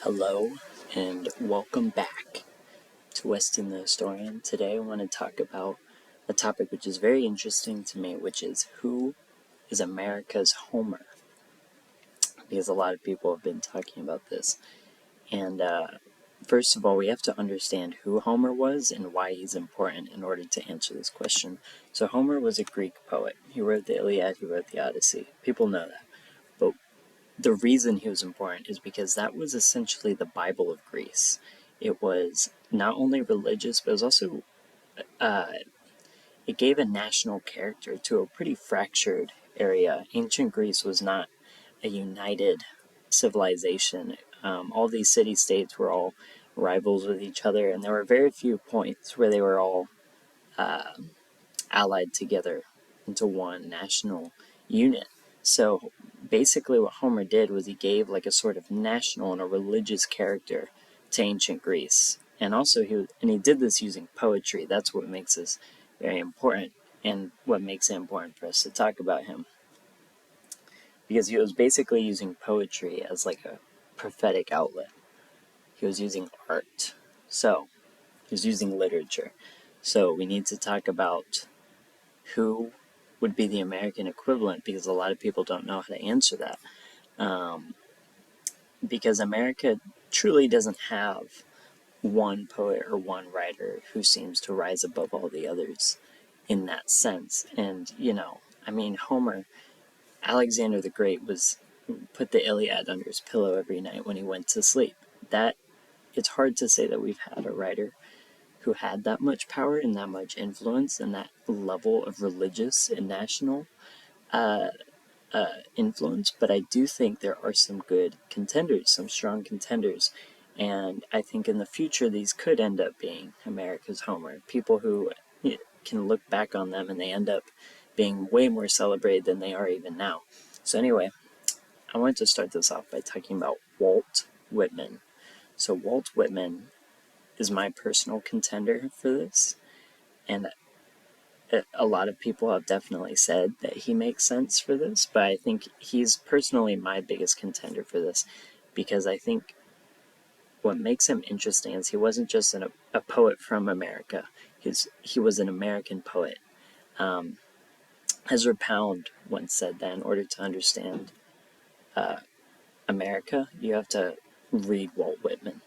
Hello, and welcome back to Weston the Historian. Today I want to talk about a topic which is very interesting to me, which is who is America's Homer? Because a lot of people have been talking about this. And first of all, we have to understand who Homer was and why he's important in order to answer this question. So Homer was a Greek poet. He wrote the Iliad, he wrote the Odyssey. People know that. But the reason he was important is because that was essentially the Bible of Greece. It was not only religious, but it was also, it gave a national character to a pretty fractured area. Ancient Greece was not a united civilization. All these city states were all rivals with each other, and there were very few points where they were all allied together into one national unit. So basically, what Homer did was he gave like a sort of national and a religious character to ancient Greece, and also he did this using poetry. That's what makes this very important, and what makes it important for us to talk about him, because he was basically using poetry as like a prophetic outlet. He was using art, so he was using literature. So we need to talk about who would be the American equivalent, because a lot of people don't know how to answer that. Because America truly doesn't have one poet or one writer who seems to rise above all the others in that sense. And, Homer, Alexander the Great was put the Iliad under his pillow every night when he went to sleep. That it's hard to say that we've had a writer who had that much power and that much influence and that level of religious and national influence, but I do think there are some good contenders, some strong contenders, and I think in the future these could end up being America's Homer. People who can look back on them and they end up being way more celebrated than they are even now. So anyway, I wanted to start this off by talking about Walt Whitman. So Walt Whitman is my personal contender for this, and a lot of people have definitely said that he makes sense for this, but I think he's personally my biggest contender for this, because I think what makes him interesting is he wasn't just a poet from America. He was an American poet. Ezra Pound once said that in order to understand America, you have to read Walt Whitman,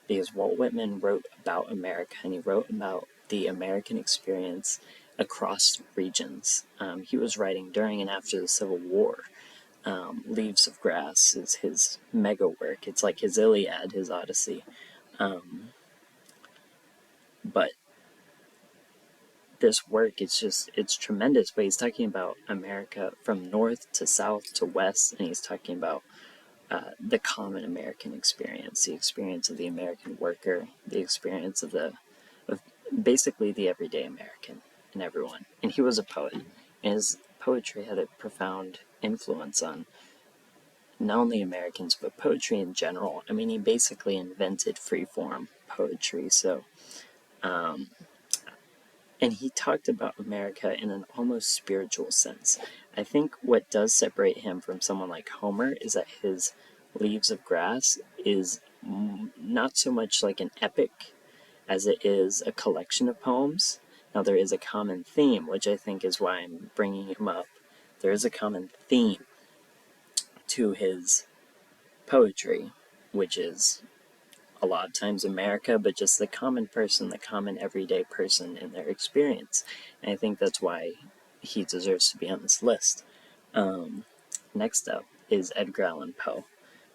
because Walt Whitman wrote about America, and he wrote about the American experience across regions. He was writing during and after the Civil War. Leaves of Grass is his mega work. It's like his Iliad, his Odyssey. But this work, it's tremendous. But he's talking about America from north to south to west, and he's talking about the common American experience, the experience of the American worker, the experience of basically the everyday American and everyone. And he was a poet, and his poetry had a profound influence on not only Americans, but poetry in general. I mean, he basically invented free-form poetry, and he talked about America in an almost spiritual sense. I think what does separate him from someone like Homer is that his Leaves of Grass is not so much like an epic as it is a collection of poems. Now, there is a common theme, which I think is why I'm bringing him up. There is a common theme to his poetry, which is a lot of times America, but just the common person, the common everyday person in their experience. And I think that's why he deserves to be on this list. Next up is Edgar Allan Poe.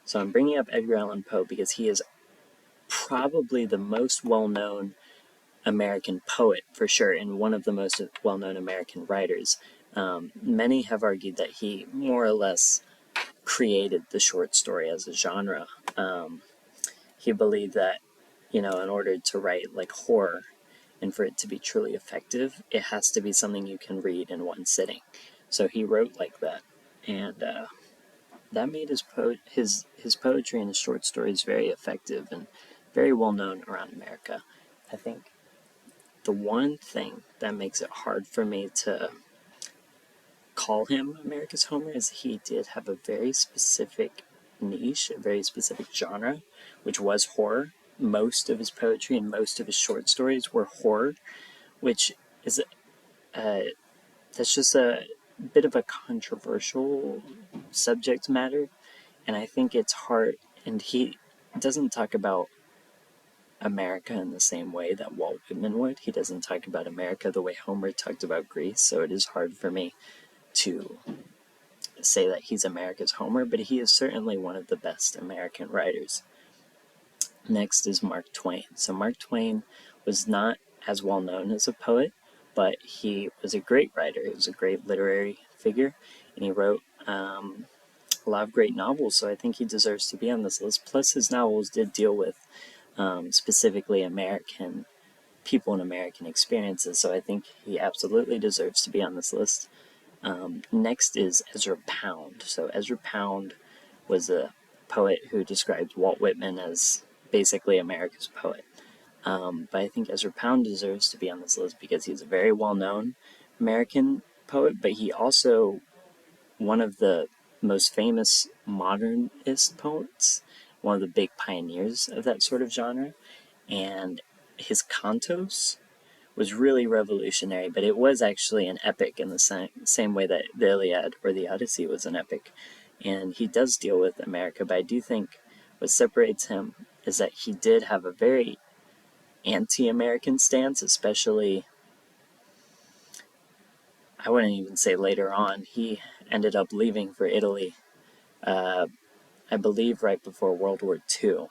So I'm bringing up Edgar Allan Poe because he is probably the most well-known American poet, for sure, and one of the most well-known American writers. Many have argued that he more or less created the short story as a genre. He believed that, in order to write like horror and for it to be truly effective, it has to be something you can read in one sitting. So he wrote like that, and that made his poetry and his short stories very effective and very well known around America. I think the one thing that makes it hard for me to call him America's Homer is he did have a very specific niche, a very specific genre, which was horror. Most of his poetry and most of his short stories were horror, which is that's just a bit of a controversial subject matter, and I think it's hard. And he doesn't talk about America in the same way that Walt Whitman would. He doesn't talk about America the way Homer talked about Greece, so it is hard for me to say that he's America's Homer, but he is certainly one of the best American writers. Next is Mark Twain. So Mark Twain was not as well known as a poet, but he was a great writer. He was a great literary figure, and he wrote a lot of great novels, so I think he deserves to be on this list. Plus, his novels did deal with specifically American people and American experiences, so I think he absolutely deserves to be on this list. Next is Ezra Pound. So Ezra Pound was a poet who described Walt Whitman as basically America's poet. But I think Ezra Pound deserves to be on this list because he's a very well-known American poet, but he also one of the most famous modernist poets, one of the big pioneers of that sort of genre, and his cantos was really revolutionary, but it was actually an epic in the same way that the Iliad or the Odyssey was an epic. And he does deal with America, but I do think what separates him is that he did have a very anti-American stance, especially, I wouldn't even say later on. He ended up leaving for Italy, I believe right before World War II.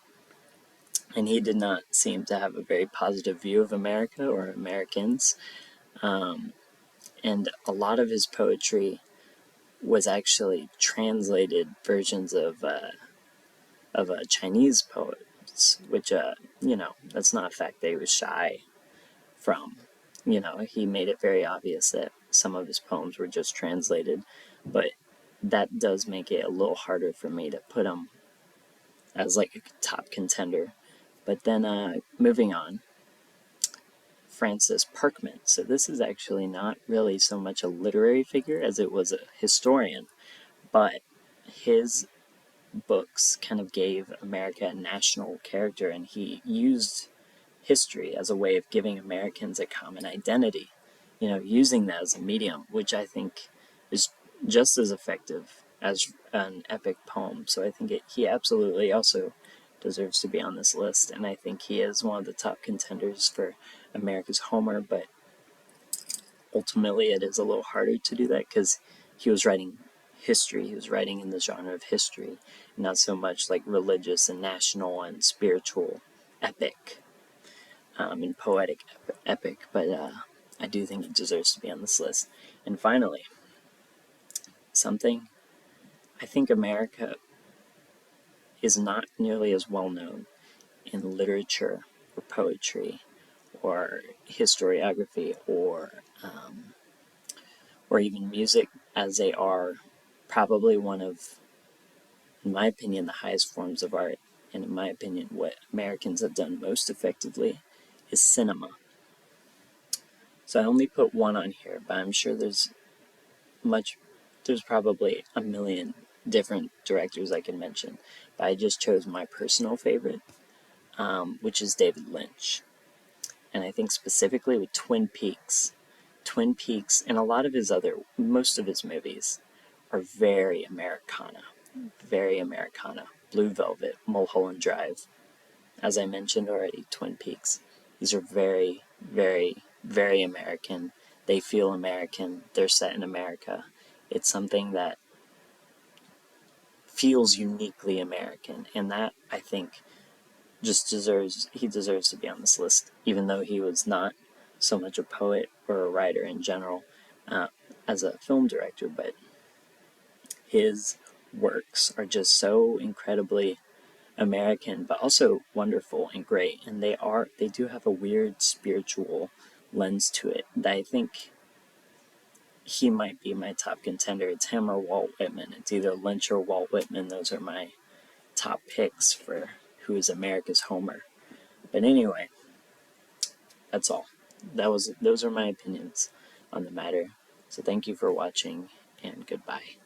And he did not seem to have a very positive view of America or Americans. And a lot of his poetry was actually translated versions of Chinese poets, which, that's not a fact that he was shy from. He made it very obvious that some of his poems were just translated, but that does make it a little harder for me to put him as like a top contender. But then moving on, Francis Parkman. So this is actually not really so much a literary figure as it was a historian, but his books kind of gave America a national character, and he used history as a way of giving Americans a common identity, using that as a medium, which I think is just as effective as an epic poem. So I think he absolutely also deserves to be on this list, and I think he is one of the top contenders for America's Homer, but ultimately it is a little harder to do that because he was writing history. He was writing in the genre of history, not so much like religious and national and spiritual epic and poetic epic, but I do think he deserves to be on this list. And finally, something I think America is not nearly as well known in literature or poetry or historiography or even music as they are probably one of, in my opinion, the highest forms of art, and in my opinion, what Americans have done most effectively is cinema. So I only put one on here, but I'm sure there's probably a million different directors I can mention, but I just chose my personal favorite, which is David Lynch. And I think specifically with Twin Peaks, and a lot of most of his movies are very Americana. Very Americana. Blue Velvet, Mulholland Drive. As I mentioned already, Twin Peaks. These are very, very, very American. They feel American. They're set in America. It's something that feels uniquely American, and that, I think, he deserves to be on this list, even though he was not so much a poet or a writer in general as a film director, but his works are just so incredibly American, but also wonderful and great, and they do have a weird spiritual lens to it that I think he might be my top contender. It's him or Walt Whitman. It's either Lynch or Walt Whitman. Those are my top picks for who is America's Homer. But anyway, that's all. Those are my opinions on the matter. So thank you for watching, and goodbye.